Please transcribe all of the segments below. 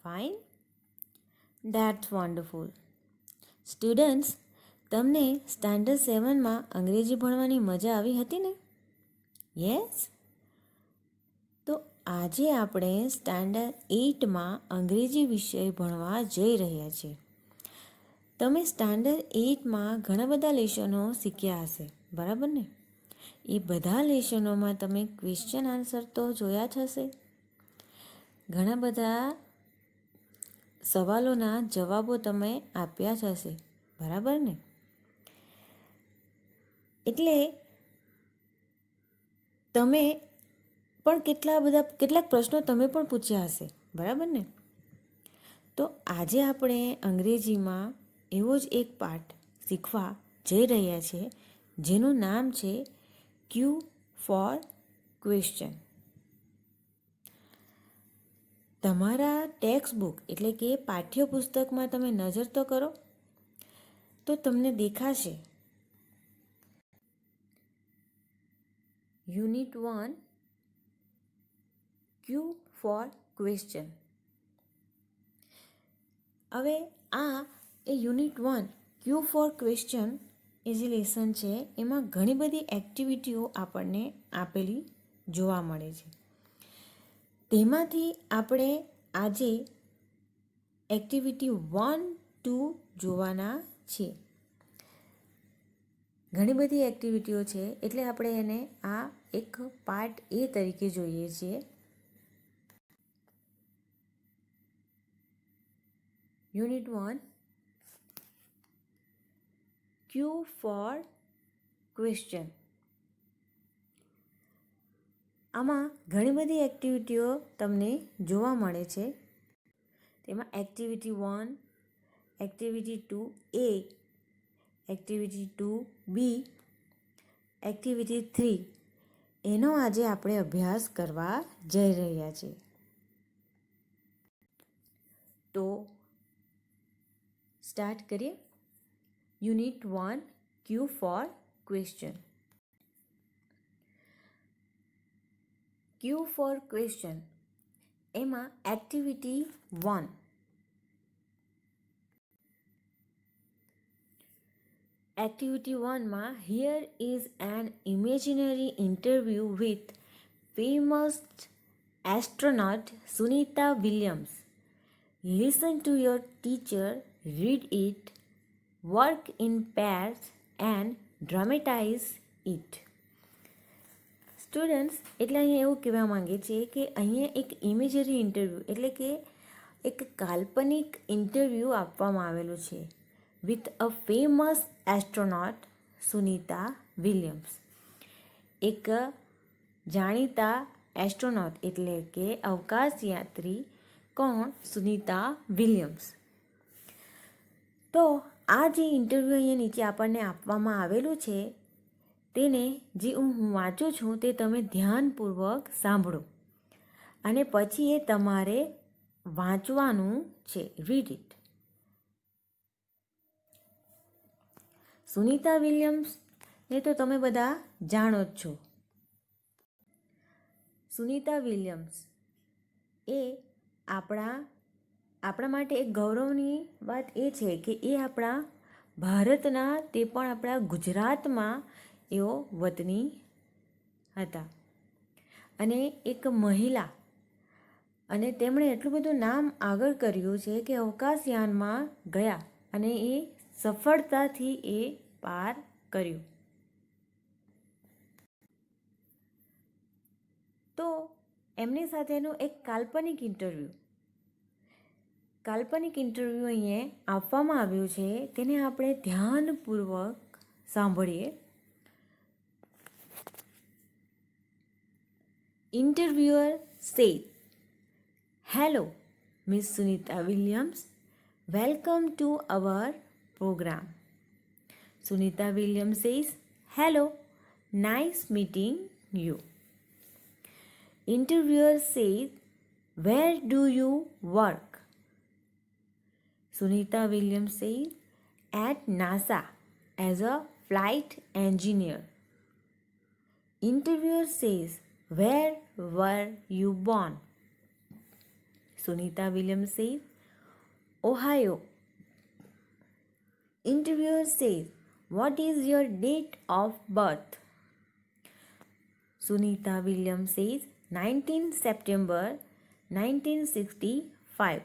Fine? That's wonderful. Students, તમને standard 7માં અંગ્રેજી ભણવાની મજા આવી હતી ને? યસ? તો આજે આપણે સ્ટાન્ડર્ડ 8માં અંગ્રેજી વિષય ભણવા જઈ રહ્યા છીએ. તમે સ્ટાન્ડર્ડ 8માં ઘણા બધા લેસનો શીખ્યા હશે, બરાબર ને? એ બધા લેસનોમાં તમે ક્વેશ્ચન આન્સર તો જોયા જ હશે. ઘણા બધા સવાલોના જવાબો તમે આપ્યા જ હશે, બરાબર ને? એટલે તમે પણ કેટલાક પ્રશ્નો તમે પણ પૂછ્યા હશે, બરાબર ને? તો આજે આપણે અંગ્રેજીમાં એવો જ એક પાઠ શીખવા જઈ રહ્યા છીએ જેનું નામ છે ક્યુ ફોર ક્વેશ્ચન. તમારા ટેક્સ્ટ બુક એટલે કે પાઠ્યપુસ્તકમાં તમે નજર તો કરો, તો તમને દેખાશે યુનિટ 1 ક્યુ ફોર ક્વેશ્ચન. હવે આ એ યુનિટ 1 ક્યુ ફોર ક્વેશ્ચન એ જે લેસન છે એમાં ઘણી બધી એક્ટિવિટીઓ આપણને આપેલી જોવા મળે છે. તેમાંથી આપણે આજે એક્ટિવિટી 1-2 જોવાના છીએ. ઘણી બધી એક્ટિવિટીઓ છે એટલે આપણે એને આ એક પાર્ટ એ તરીકે જોઈએ છીએ. Unit 1 Q four question. આમાં ઘણી બધી એક્ટિવિટીઓ તમને જોવા મળે છે. તેમાં activity 1, activity 2A, activity 2B, activity 3 એનો આજે આપણે અભ્યાસ કરવા જઈ રહ્યા છીએ. તો સ્ટાર્ટ કરીએ. Unit 1 Q four question. Q four question એમાં એક્ટિવિટી 1. એક્ટિવિટી 1માં here is an imaginary interview with famous astronaut Sunita Williams. Listen to your teacher read it, work in pairs and dramatize it. Students, એટલે અહીંયા એવું કહેવા માંગે છે કે અહીંયા એક ઇમેજરી ઇન્ટરવ્યૂ એટલે કે એક કાલ્પનિક ઇન્ટરવ્યૂ આપવામાં આવેલું છે with a famous astronaut Sunita Williams. એક જાણીતા એસ્ટ્રોનોટ એટલે કે અવકાશયાત્રી કોણ? સુનિતા વિલિયમ્સ. તો આ જે ઇન્ટરવ્યૂ અહીંયા નીચે આપણને આપવામાં આવેલું છે તેને જે હું વાંચું છું તે તમે ધ્યાનપૂર્વક સાંભળો અને પછી એ તમારે વાંચવાનું છે. Read it. સુનિતા વિલિયમ્સને તો તમે બધા જાણો જ છો. સુનિતા વિલિયમ્સ એ આપણા માટે એક ગૌરવની વાત એ છે કે એ આપણા ભારતના તે પણ આપણા ગુજરાતમાં એઓ વતની હતા અને એક મહિલા, અને તેમણે એટલું બધું નામ આગળ કર્યું છે કે અવકાશયાનમાં ગયા અને એ સફળતાથી એ પાર કર્યું. તો એમની સાથેનું એક કાલ્પનિક ઇન્ટરવ્યૂ અહીંયા આપવામાં આવ્યું છે, તેને આપણે ધ્યાનપૂર્વક સાંભળીએ. Interviewer said, "Hello, Miss Sunita Williams. Welcome to our program." Sunita Williams says, "Hello, nice meeting you." Interviewer says, "Where do you work?" Sunita Williams says, "At NASA as a flight engineer." Interviewer says, "Where were you born?" Sunita Williams says, Ohio. Interviewer says, what is your date of birth? Sunita Williams says, 19 September 1965.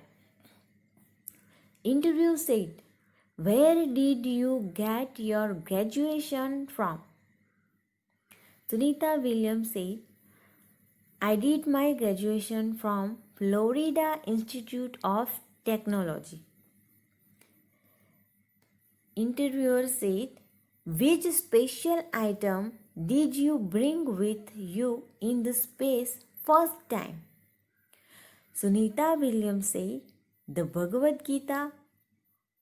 Interviewer said, where did you get your graduation from? Sunita Williams said, I did my graduation from Florida Institute of Technology. Interviewer said, which special item did you bring with you in the space first time? Sunita Williams said, the Bhagavad Gita,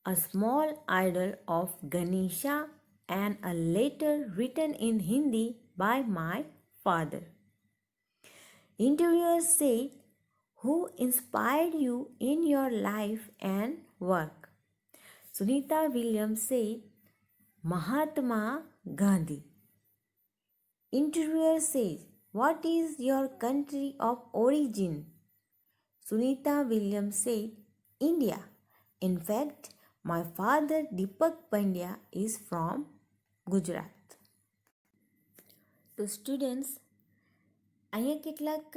a small idol of Ganesha, and a letter written in Hindi by my father. Interviewer said, who inspired you in your life and work? Sunita Williams said, Mahatma Gandhi. Interviewer says, what is your country of origin? Sunita Williams said, India. In fact, my father Deepak Pandya is from Gujarat. તો students, અહીંયા કેટલાક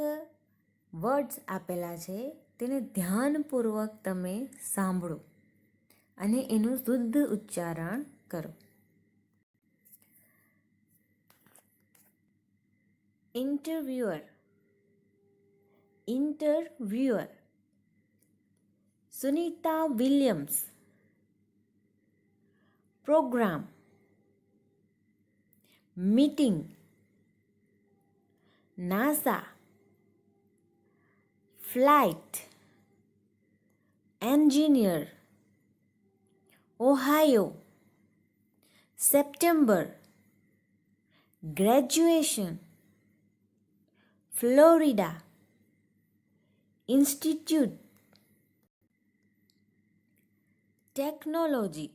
words આપેલા છે, તેને ધ્યાનપૂર્વક તમે સાંભળો અને એનું શુદ્ધ ઉચ્ચારણ કરો. Interviewer, interviewer. Sunita Williams. Program, meeting. NASA, flight, engineer. Ohio, September. Graduation, Florida. Institute, technology.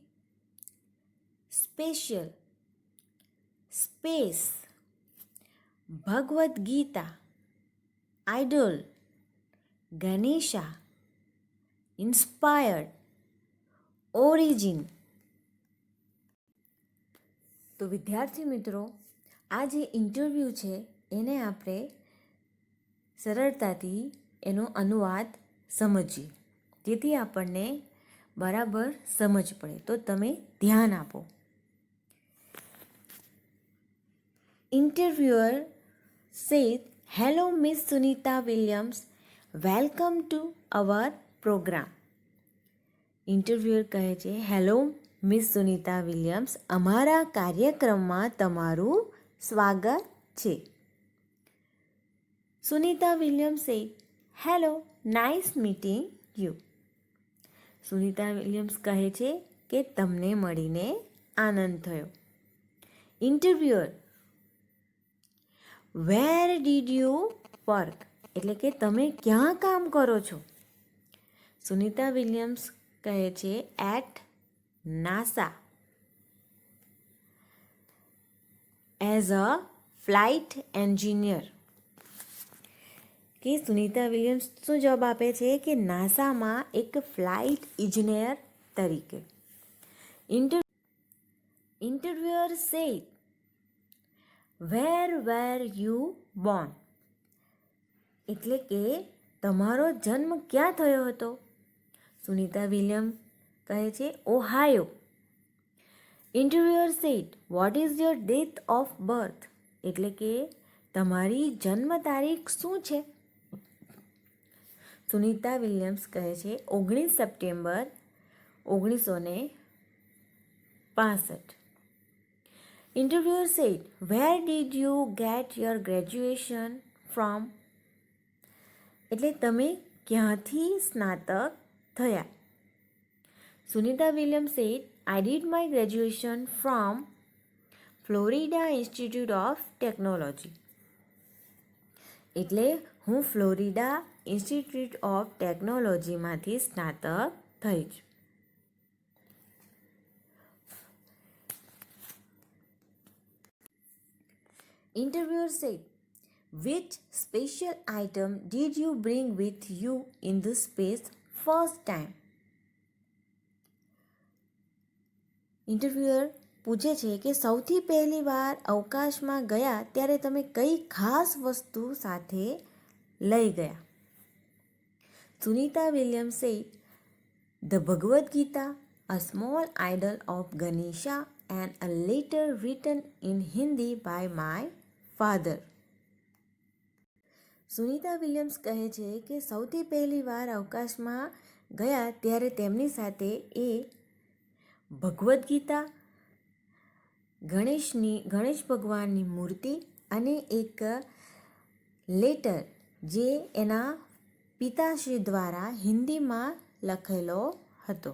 Special, space. Bhagavad Gita, idol. Ganesha, inspired. Origin. તો વિદ્યાર્થી મિત્રો, આ જે ઇન્ટરવ્યૂ છે એને આપણે સરળતાથી એનો અનુવાદ સમજીએ, જેથી આપણને બરાબર સમજ પડે. તો તમે ધ્યાન આપો. Interviewer says, hello Miss Sunita Williams, welcome to our program. Interviewer કહે છે, હેલો મિસ સુનિતા વિલિયમ્સ, અમારા કાર્યક્રમમાં તમારું સ્વાગત છે. Sunita Williams said, hello, nice meeting you. Sunita Williams કહે છે કે તમને મળીને આનંદ થયો. Interviewer, where did you work, એટલે કે તમે ક્યાં કામ કરો છો? સુનિતા વિલિયમ્સ કહે છે, at NASA as a flight engineer. કે સુનિતા વિલિયમ્સ શું જવાબ આપે છે કે નાસામાં એક ફ્લાઇટ ઇજનેર તરીકે. Interviewer said, where were you born, એટલે કે તમારો જન્મ ક્યાં થયો હતો? સુનિતા વિલિયમ કહે છે, Ohio. Interviewer said, what is your date of birth, એટલે કે તમારી જન્મ તારીખ શું છે? સુનિતા વિલિયમ્સ કહે છે, 19 September 1965. Interviewer said, where did you get your graduation from? એટલે તમે ક્યાંથી સ્નાતક થયા? Sunita Williams said, I did my graduation from Florida Institute of Technology. એટલે હું ફ્લોરિડા ઇન્સ્ટિટ્યૂટ ઓફ ટેકનોલોજીમાંથી સ્નાતક થઈ છું. Interviewer said, Which special item did you bring with you in the space first time? Interviewer પૂછે છે કે સૌથી પહેલી વાર અવકાશમાં ગયા ત્યારે તમે કઈ ખાસ વસ્તુ સાથે લઈ ગયા? Sunita Williams said, The Bhagavad Gita, a small idol of Ganesha, and a letter written in Hindi by my father. Sunita Williams કહે છે કે સૌથી પહેલી વાર અવકાશમાં ગયા ત્યારે તેમની સાથે એ ભગવદ્ ગીતા, ગણેશ ભગવાનની મૂર્તિ અને એક લેટર જે એના પિતાશ્રી દ્વારા હિન્દીમાં લખેલો હતો.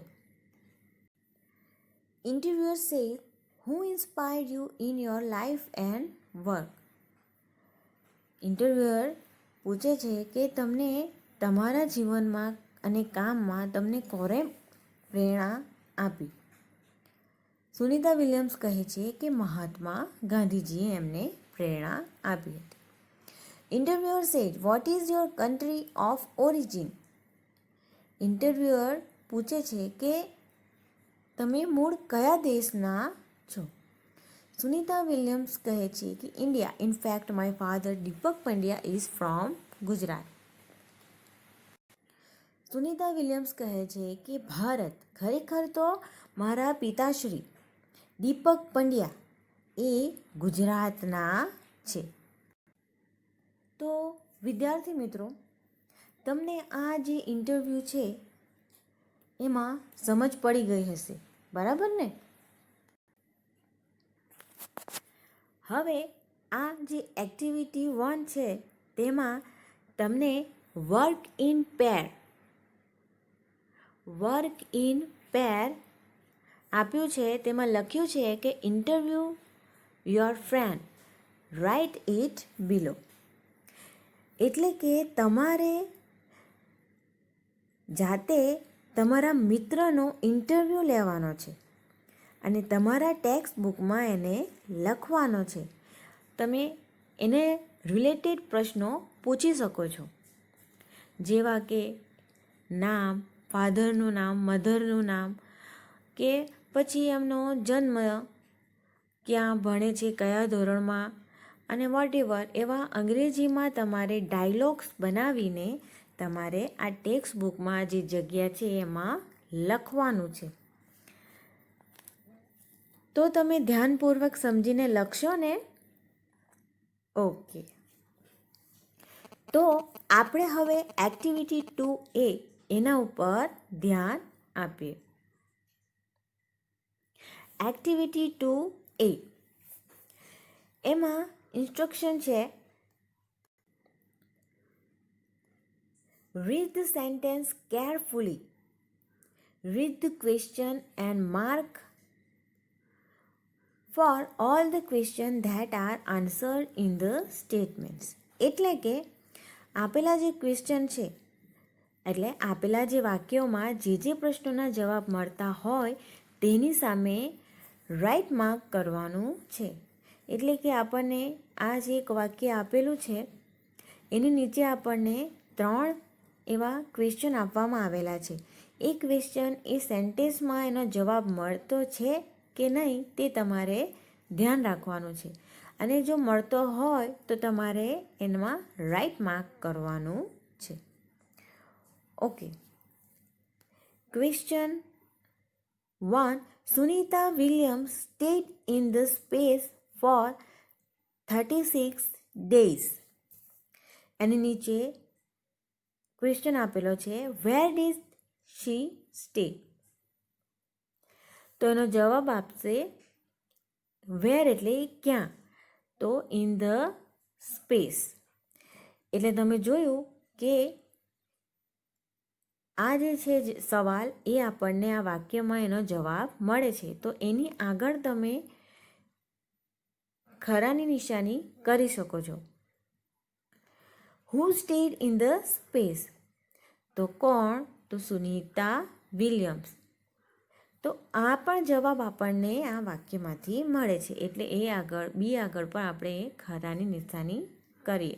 Interviewer said, Who inspired you in your life and work? Interviewer પૂછે છે કે તમને તમારા જીવનમાં અને કામમાં તમને કોણે પ્રેરણા આપી? સુનીતા વિલિયમ્સ કહે છે કે મહાત્મા ગાંધીજીએ એમને પ્રેરણા આપી હતી. Interviewer said, What is your country of origin? Interviewer પૂછે છે કે તમે મૂળ કયા દેશના છો? સુનીતા વિલિયમ્સ કહે છે કે India. In fact my father Deepak Pandya is from Gujarat. Sunita Williams કહે છે કે ભારત. ખરેખર તો મારા પિતાશ્રી દીપક પંડ્યા એ ગુજરાતના છે. તો વિદ્યાર્થી મિત્રો, તમને આ જે ઇન્ટરવ્યૂ છે એમાં સમજ પડી ગઈ હશે, બરાબર ને? હવે આ જે એક્ટિવિટી 1 છે તેમાં તમને વર્ક ઇન પેર આપ્યું છે. તેમાં લખ્યું છે કે interview your friend, write it below. એટલે કે તમારે જાતે તમારા મિત્રનો ઇન્ટરવ્યૂ લેવાનો છે અને તમારા ટેક્સ્ટ બુકમાં એને લખવાનો છે. તમે એને રિલેટેડ પ્રશ્નો પૂછી શકો છો, જેવા કે નામ, ફાધરનું નામ, મધરનું નામ, કે પછી એમનો જન્મ, ક્યાં ભણે છે, કયા ધોરણમાં, અને વોટેવર એવા અંગ્રેજીમાં તમારે ડાયલોગ્સ બનાવીને તમારે આ ટેક્સ્ટ બુકમાં જે જગ્યા છે એમાં લખવાનું છે. તો તમે ધ્યાનપૂર્વક સમજીને લખશો ને? ઓકે. તો આપણે હવે એક્ટિવિટી 2A એના ઉપર ધ્યાન આપીએ. એક્ટિવિટી 2A એમાં ઇન્સ્ટ્રક્શન છે, read the sentence carefully, read the question and mark for all the questions that are answered in the statements. એટલે કે આપેલા જે ક્વેશ્ચન છે, એટલે આપેલા જે વાક્યોમાં જે પ્રશ્નોના જવાબ મળતા હોય તેની સામે રાઇટ માર્ક કરવાનું છે. એટલે કે આપણને આ જે એક વાક્ય આપેલું છે એની નીચે આપણને 3 એવા ક્વેશ્ચન આપવામાં આવેલા છે. એ ક્વેશ્ચન એ સેન્ટેન્સમાં એનો જવાબ મળતો છે કે નહીં તે તમારે ધ્યાન રાખવાનું છે, અને જો મળતો હોય તો તમારે એમાં રાઇટ માર્ક કરવાનું છે. Okay. Question 1. Sunita Williams stayed in the space for 36 days. એની નીચે ક્વેશ્ચન આપેલો છે, વેર ડીડ શી સ્ટે? તો એનો જવાબ આપશે વેર એટલે ક્યાં, તો ઇન ધ સ્પેસ. એટલે તમે જોયું કે આ જે છે સવાલ એ આપણને આ વાક્યમાં એનો જવાબ મળે છે. તો એની આગળ તમે ખરાની નિશાની કરી શકો છો. હુ સ્ટેડ ઇન ધ સ્પેસ? તો કોણ? તો સુનીતા વિલિયમ્સ. તો આ પણ જવાબ આપણને આ વાક્યમાંથી મળે છે, એટલે એ આગળ બી આગળ પણ આપણે ખરાની નિશાની કરીએ.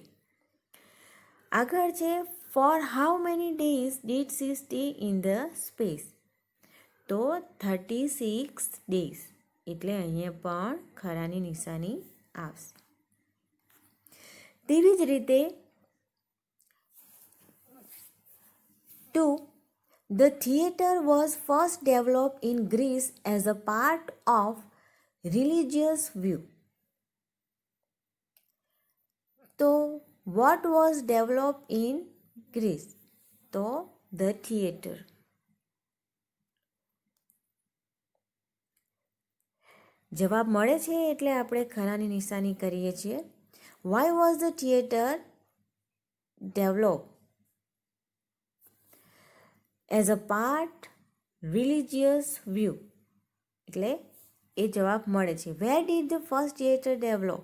આગળ છે four how many days did she stay in the space, તો 36 ડેઝ, એટલે અહીંયા પણ ખરાની નિશાની આવશે. તેવી જ રીતે 2. The theatre was first developed in Greece as a part of religious view. તો what was developed in Greece? તો the theatre. જવાબ મળે છે એટલે આપણે ખરાની નિશાની કરીએ છીએ. Why was the theatre developed as a part religious view? એટલે એ જવાબ મળે છે. Where did the first theatre develop?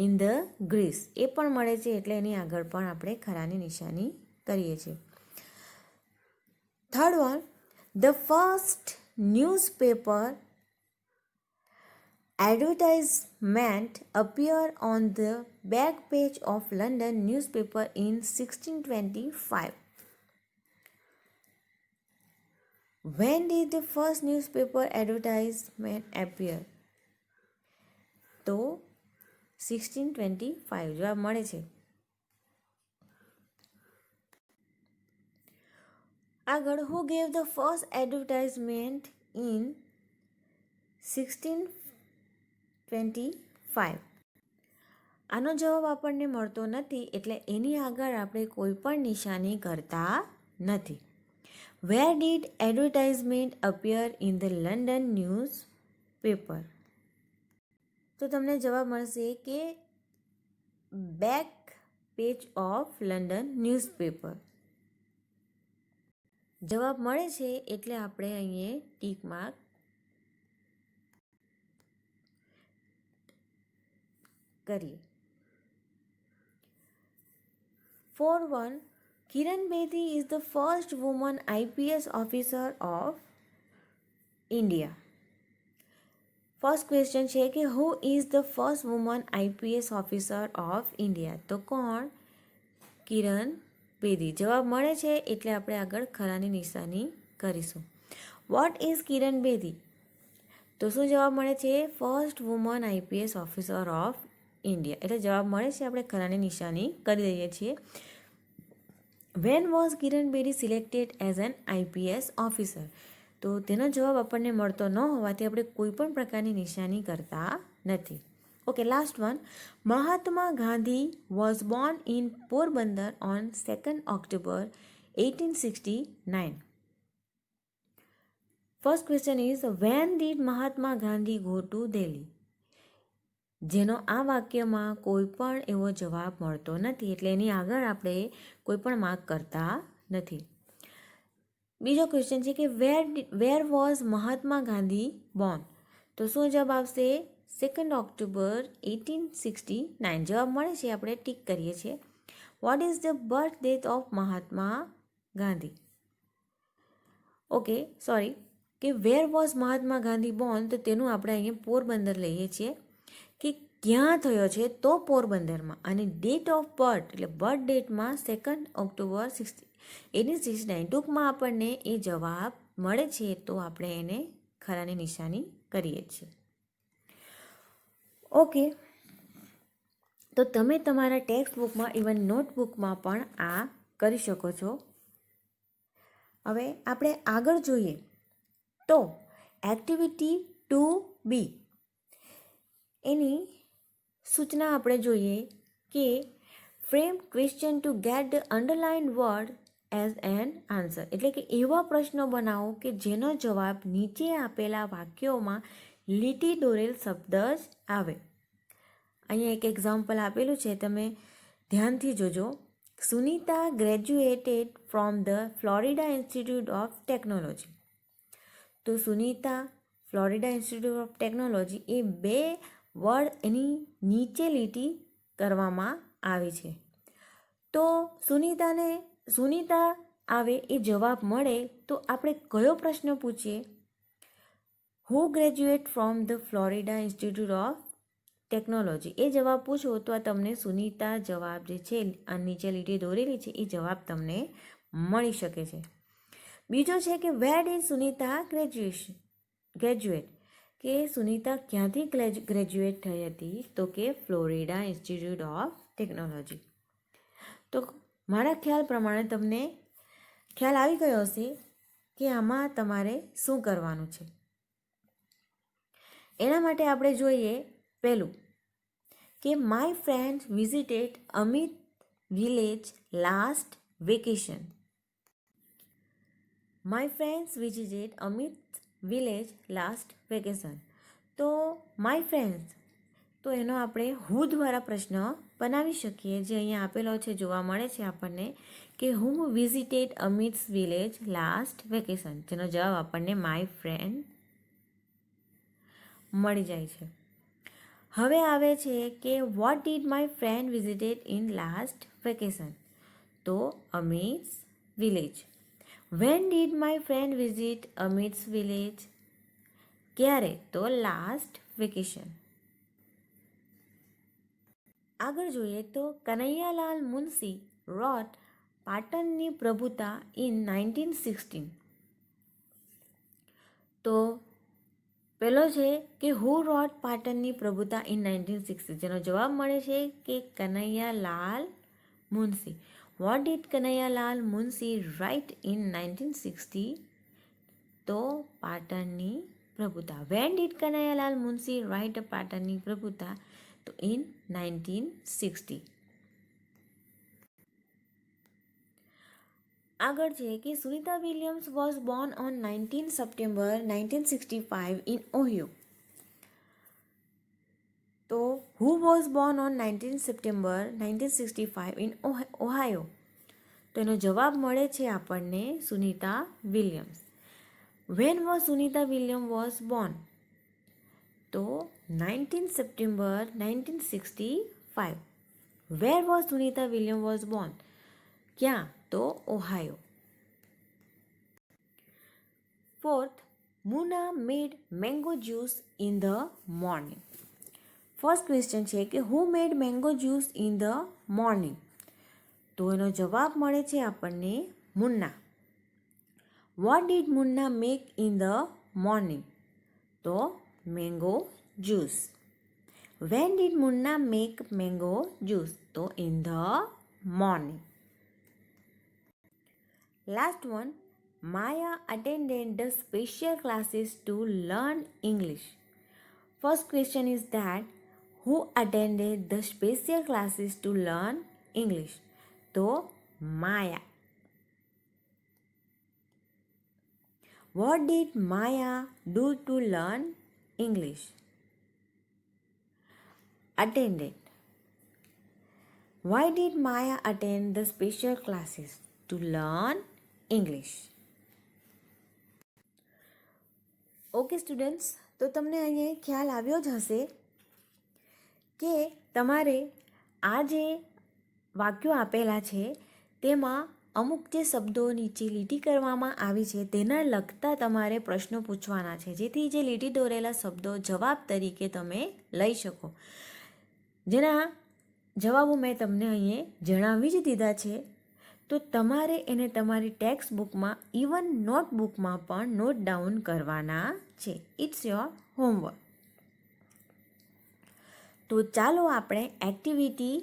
In the Greece. એ પણ મળે છે એટલે એની આગળ પણ આપણે ખરાની નિશાની કરીએ છીએ. Third one, the first newspaper advertisement appeared on the back page of London newspaper in 1625. When did the first newspaper advertisement appear? તો 1625 જવાબ મળે છે. આગળ, who gave the first advertisement in 1625? આનો જવાબ આપણને મળતો નથી એટલે એની આગળ આપણે કોઈ પણ નિશાની કરતા નથી. Where did advertisement appear in the London newspaper? તો તમને જવાબ મળશે કે back page of London newspaper. જવાબ મળે છે એટલે આપણે અહીંયા ટીક માર્ક કરીએ. 4.1 Kiran Bedi is the first woman IPS officer of India. First question છે કે who is the first woman IPS officer of India? તો કોણ? કિરણ બેદી. જવાબ મળે છે એટલે આપણે આગળ ખરાની નિશાની કરીશું. What is Kiran Bedi? તો શું જવાબ મળે છે? First woman IPS officer of India. એટલે જવાબ મળે છે, આપણે ખરાની નિશાની કરી દઈએ છીએ. When was Kiran Bedi selected as an IPS officer? તો તેનો જવાબ આપણને મળતો ન હોવાથી આપણે કોઈ પણ પ્રકારની નિશાની કરતા નથી. Okay, last one. Mahatma Gandhi was Born in Porbandar on 2 October 1869. First question is when did Mahatma Gandhi go to Delhi? જેનો આ વાક્યમાં કોઈ પણ એવો જવાબ મળતો નથી એટલે એની આગળ આપણે કોઈ પણ માર્ક કરતા નથી. બીજો ક્વેશ્ચન છે કે where was Mahatma Gandhi born? તો શું જવાબ આવશે? 2 ઓક્ટોબર 1869. જવાબ મળે છે, આપણે ટીક કરીએ છીએ. What is the birth date of Mahatma Gandhi? Okay, sorry, કે where was Mahatma Gandhi born, તો તેનું આપણે અહીંયા પોરબંદર લઈએ છીએ કે ક્યાં થયો છે? તો પોરબંદરમાં. અને ડેટ ઓફ બર્થ એટલે બર્થ ડેટમાં 2 ઓક્ટોબર 1869. ટૂંકમાં આપણને એ જવાબ મળે છે તો આપણે એને ખરાની નિશાની કરીએ છીએ. ઓકે, તો તમે તમારા ટેક્સ્ટ બુકમાં ઇવન નોટબુકમાં પણ આ કરી શકો છો. હવે આપણે આગળ જોઈએ તો એક્ટિવિટી 2B એની સૂચના આપણે જોઈએ કે frame question two get the underline word as an answer. એટલે કે એવા પ્રશ્નો બનાવો કે જેનો જવાબ નીચે આપેલા વાક્યોમાં લીટી દોરેલ શબ્દ જ આવે. અહીંયા એક એક્ઝામ્પલ આપેલું છે, તમે ધ્યાનથી જોજો. Sunita graduated from the Florida Institute of Technology. તો Sunita, Florida Institute of Technology એ બે વર્ડ એની નીચે લીટી કરવામાં આવી છે. તો સુનીતા આવે એ જવાબ મળે તો આપણે કયો પ્રશ્ન પૂછીએ? Who graduate from the Florida Institute of Technology એ જવાબ પૂછો તો આ તમને સુનિતા જવાબ જે છે આ નીચે લીટી દોરેલી છે એ જવાબ તમને મળી શકે છે. બીજો છે કે વેર ડીડ સુનિતા ગ્રેજ્યુએટ, કે સુનિતા ક્યાંથી ગ્રેજ્યુએટ થઈ હતી, તો કે ફ્લોરિડા ઇન્સ્ટિટ્યૂટ ઓફ ટેકનોલોજી. તો મારા ખ્યાલ પ્રમાણે તમને ખ્યાલ આવી ગયો હશે કે આમાં તમારે શું કરવાનું છે. એના માટે આપણે જોઈએ પહેલું કે my friend visited Amit village last vacation. My friends visited Amit village last vacation. તો માય ફ્રેન્ડ્સ, તો એનો આપણે હુ દ્વારા પ્રશ્ન બનાવી શકીએ, જે અહીંયા આપેલો છે જોવા મળે છે આપણને કે who visited Amit's village last vacation, જેનો જવાબ આપણને માય ફ્રેન્ડ મળી જાય છે. હવે આવે છે કે what did my friend visited in last vacation, તો Amit's village. When did my friend visit Amit's village, ક્યારે, તો લાસ્ટ વેકેશન. આગળ જોઈએ તો કનૈયાલાલ મુનશી રોટ પાટણની પ્રભુતા ઇન 1916. તો પહેલો છે કે હુ રોટ પાટણની પ્રભુતા ઇન 1960, જેનો જવાબ મળે છે કે Kanaiyalal Munshi. What did Kanaiyalal Munshi write in 1960, તો પાટણની પ્રભુતા. When did Kanaiyalal Munshi write પાટણની પ્રભુતા, તો ઇન 1960. આગળ છે કે Sunita Williams was born on 19 September 1965 in Ohio. તો who was born on 19 September 1965 in Ohio, તો એનો જવાબ મળે છે આપણને Sunita Williams. When was Sunita William was born, તો 19 September 1965. Where was Sunita William was born, ક્યાં, તો Ohio. Fourth, Munna made mango juice in the morning. First question છે કે who made mango juice in the morning, તો એનો જવાબ મળે છે આપણને Munna. What did Munna make in the morning, તો mango juice. When did Munna make mango juice, તો in the morning. Last one, Maya attended the special classes to learn English. First question is that who attended the special classes to learn English? So Maya. What did Maya do to learn English? Attended. Why did Maya attend the special classes? To learn English. Okay students, તો તમને અહીંયા ખ્યાલ આવ્યો જ હશે કે તમારે આ જે વાક્યો આપેલા છે તેમાં અમુક જે શબ્દો નીચે લીટી કરવામાં આવી છે તેના લગતા તમારે પ્રશ્નો પૂછવાના છે, જેથી જે લીટી દોરેલા શબ્દો જવાબ તરીકે તમે લઈ શકો. જેના જવાબો મેં તમને અહીંયા જણાવી જ દીધા છે. તો તમારે એને તમારી ટેક્સ્ટ બુકમાં, ઇવન નોટબુકમાં પણ નોટ ડાઉન કરવાના છે. It's your homework. તો ચાલો આપણે એક્ટિવિટી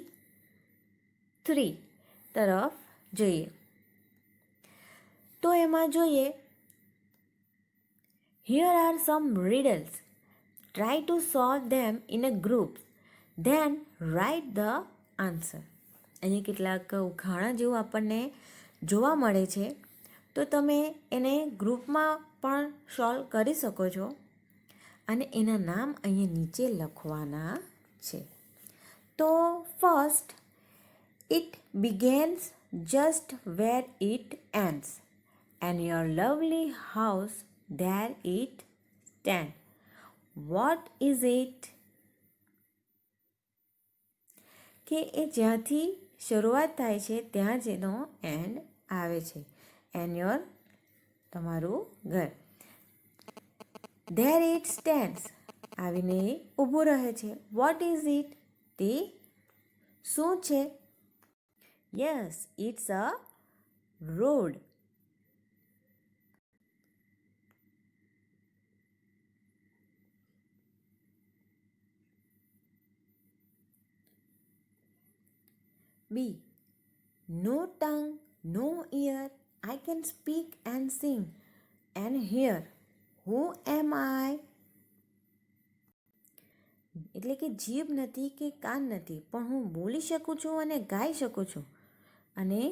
3 તરફ જઈએ. તો એમાં જોઈએ, here are some riddles. Try to solve them in a group. Then write the answer. અહીં કેટલાક ઉખાણા જેવું આપણને જોવા મળે છે, તો તમે એને ગ્રુપમાં પણ સોલ્વ કરી શકો છો અને એના નામ અહીંયા નીચે લખવાના છે. તો first, it begins just where it ends, and your lovely house there it stands. What is it? કે એ જ્યાંથી શરૂઆત થાય છે ત્યાં જ એનો એન્ડ આવે છે. એન્ડ યોર, તમારું ઘર. ધેર ઇટ સ્ટેન્ડ્સ, આવીને ઊભો રહે છે. What is it? તે શું છે? Yes, it's a road. B. No tongue, no ear, I can speak and sing and hear. Who am I? એટલે કે જીભ નથી કે કાન નથી, પણ હું બોલી શકું છું અને ગાઈ શકું છું અને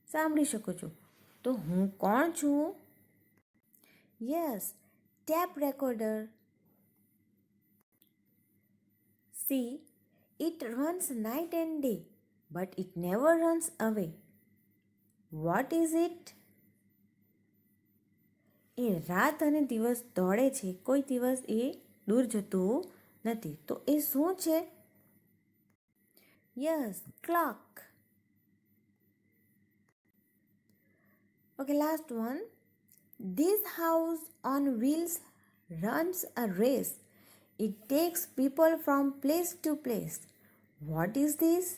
સાંભળી શકું છું. તો હું કોણ છું? Yes, tape recorder. C. It runs night and day, but it never runs away. What is it? એ રાત અને દિવસ દોડે છે, કોઈ દિવસ એ દૂર જતું નથી. તો એ શું છે? Yes, clock. Okay, last one. This house on wheels runs a race. It takes people from place to place. What is this?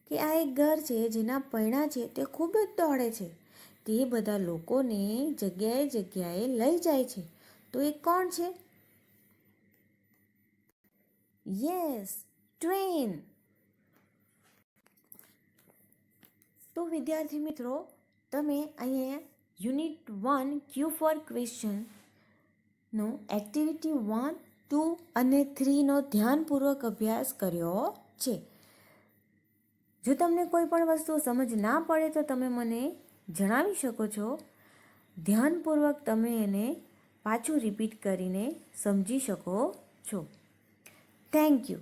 કે આ એક ઘર છે જેના પૈણા છે તે ખૂબ જ દોડે છે, તે બધા લોકોને જગ્યાએ જગ્યાએ લઈ જાય છે. તો એ કોણ છે? Yes, train. તો વિદ્યાર્થી મિત્રો, તમે અહીંયા યુનિટ 1 Q4 ક્વેશ્ચનનો એક્ટિવિટી 1, 2 અને 3નો ધ્યાનપૂર્વક અભ્યાસ કર્યો છે. જો તમને કોઈ પણ વસ્તુ સમજ ના પડે તો તમે મને જણાવી શકો છો. ધ્યાનપૂર્વક તમે એને પાછું રિપીટ કરીને સમજી શકો છો. Thank you.